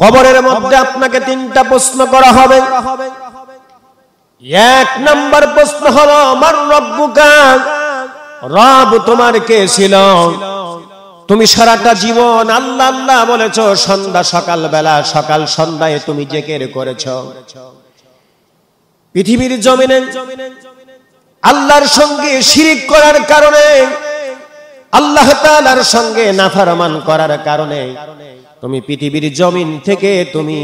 কবরের মধ্যে আপনাকে তিনটা প্রশ্ন করা হবে। এক নাম্বার প্রশ্ন হলো মান রব্বুকা, রব তোমার কে ছিল? তুমি সারাটা জীবন আল্লাহ আল্লাহ বলেছো, সন্ধ্যা সকাল বেলা সকাল সন্ধ্যায় তুমি জিকির করেছো। পৃথিবীর জমিনে আল্লাহর সঙ্গে শিরিক করার কারণে, আল্লাহ তাআলার সঙ্গে নাফরমান করার কারণে তুমি পৃথিবীর জমিন থেকে তুমি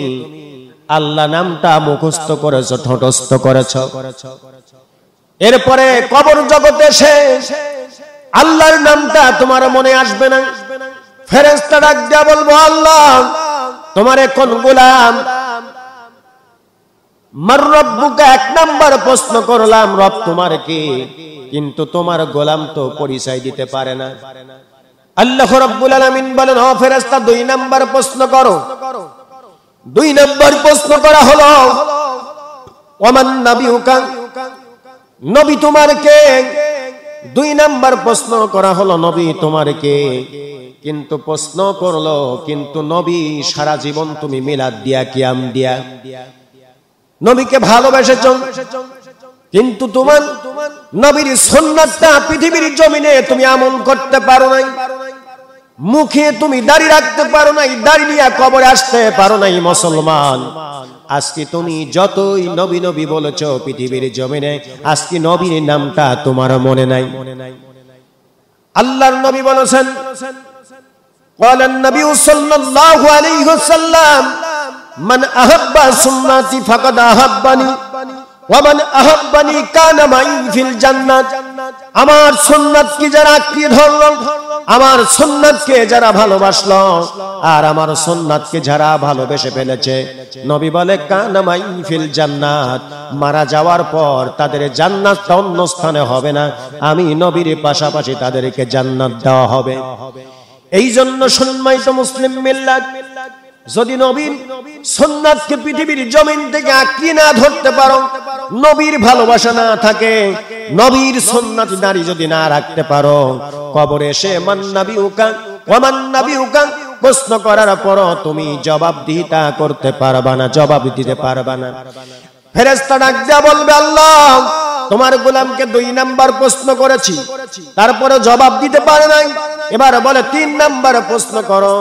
আল্লাহ নামটা মুখস্থ করেছো, ঠোঁটস্থ করেছো। এরপরে কবর জগতে এসে আল্লাহর নামটা তোমার মনে আসবে না। ফেরেশতা ডাক দিয়া বলবো, আল্লাহ তোমারে কোন গোলাম? মার রব্বুকা, এক নাম্বার প্রশ্ন করলাম রব তোমার কি, কিন্তু তোমার গোলাম তো পরিচয় দিতে পারে না। আল্লাহ রাব্বুল আলামিন বলেন, ও ফেরেশতা দুই নাম্বার প্রশ্ন করো। দুই নাম্বার প্রশ্ন করা হলো ওমান নাবিউকা, নবী তোমার কে? দুই নাম্বার প্রশ্ন করা হলো নবী তোমার কে? কিন্তু প্রশ্ন করলো, কিন্তু নবী সারা জীবন তুমি মিলাদ দিয়া কিয়াম দিয়া নবীকে ভালোবেসেছো, কিন্তু তোমার নবীর সুন্নাতটা পৃথিবীর জমিনে তুমি আমল করতে পারো নাই। মুখে তুমি দাড়ি রাখতে পারো নাই, দাড়ি নিয়ে কবরে আসতে পারো নাই। মুসলমান, আজকে তুমি যতই নবী নবী বলেছো পৃথিবীর জমিনে, আজকে নবীর নামটা তোমার মনে নাই। আল্লাহর নবী বলেছেন, قال النبي صلى الله عليه وسلم من أحب سنتي فقد أحبني ومن أحبني كان معي في الجنة। আমার সুন্নাতকে যারা আঁকড়ে ধরলো, আমার সুন্নাতকে যারা ভালোবাসলো, আর আমার সুন্নাতকে যারা ভালোবেসে ফেলেছে, নবী বলে কানা মাই ফিল জান্নাত, মারা যাওয়ার পর তাদের জান্নাত অন্য স্থানে হবে না, আমি নবীর পাশাপাশি তাদেরকে জান্নাত দেওয়া হবে। এই জন্য সম্মানিত মুসলিম মিল্লাত, যদি নবীর সুন্নাতকে পৃথিবীর জমিন থেকে আঁকড়ে না ধরতে পারো, নবীর ভালোবাসা না থাকে, নবীর সুন্নাত দাঁড়ি যদি না রাখতে পারো, কবরে এসে মান নাবিউকা ওয়া মান নাবিউকা প্রশ্ন করার পর তুমি জবাবদিহিতা করতে পারবা না, জবাব দিতে পারবা না। ফেরেশতা ডাক দিয়া বলবে, আল্লাহ তোমার গোলামকে দুই নাম্বার প্রশ্ন করেছি, তারপরে জবাব দিতে পারে নাই। এবার বলে তিন নাম্বার প্রশ্ন করো।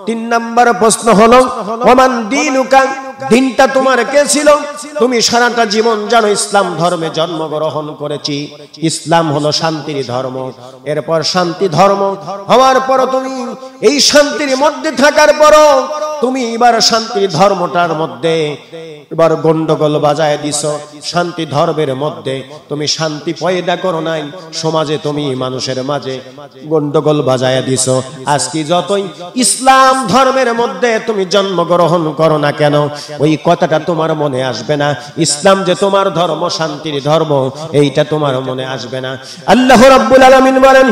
তিন নাম্বার প্রশ্ন হলো ওমান দীনুকা, দিনটা তোমার কে ছিল? তুমি সারাটা জীবন জানো ইসলাম ধর্মে জন্মগ্রহণ করেছি, ইসলাম হলো শান্তির ধর্ম। এরপর শান্তি ধর্ম হওয়ার পর তুমি এই শান্তির মধ্যে থাকার পর তুমি এবার শান্তির ধর্মটার মধ্যে এবার গন্ডগোল বাজায় দিছো। শান্তি ধর্মের মধ্যে তুমি শান্তি পয়দা করো নাই, সমাজে তুমি মানুষের মাঝে গন্ডগোল বাজায় দিছো। আজকে যতই ইসলাম ধর্মের মধ্যে তুমি জন্মগ্রহণ করো না কেন, ওই কথাটা তোমার মনে আসবে না। ইসলাম যে তোমার ধর্ম, শান্তির ধর্ম, এইটা তোমার মনে আসবে না। আল্লাহ রাব্বুল আলামিন বলেন,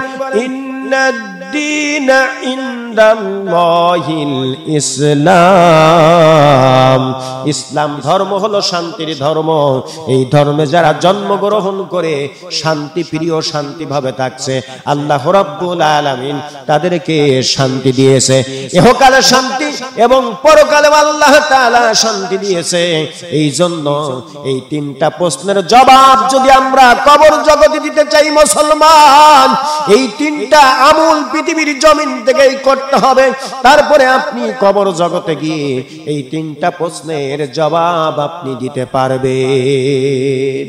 ইন্নাদ-দীন ইনদাল্লাহিল ইসলাম, ইসলাম ধর্ম হলো শান্তির ধর্ম। এই ধর্মে যারা জন্মগ্রহণ করে শান্তি প্রিয়, শান্তি ভাবে থাকছে, আল্লাহ রাব্বুল আলামিন তাদেরকে শান্তি দিয়েছে। ইহকালে শান্তি এবং পরকালে আল্লাহ তাআলা শান্তি দিয়েছে। এই জন্য এই তিনটা প্রশ্নের জবাব যদি আমরা কবর জগতে দিতে চাই মুসলমান, এই তিনটা আমল পৃথিবীর জমিন থেকেই করতে হবে। তারপরে আপনি কবর জগতে গিয়ে এই তিনটা প্রশ্নের জবাব আপনি দিতে পারবেন।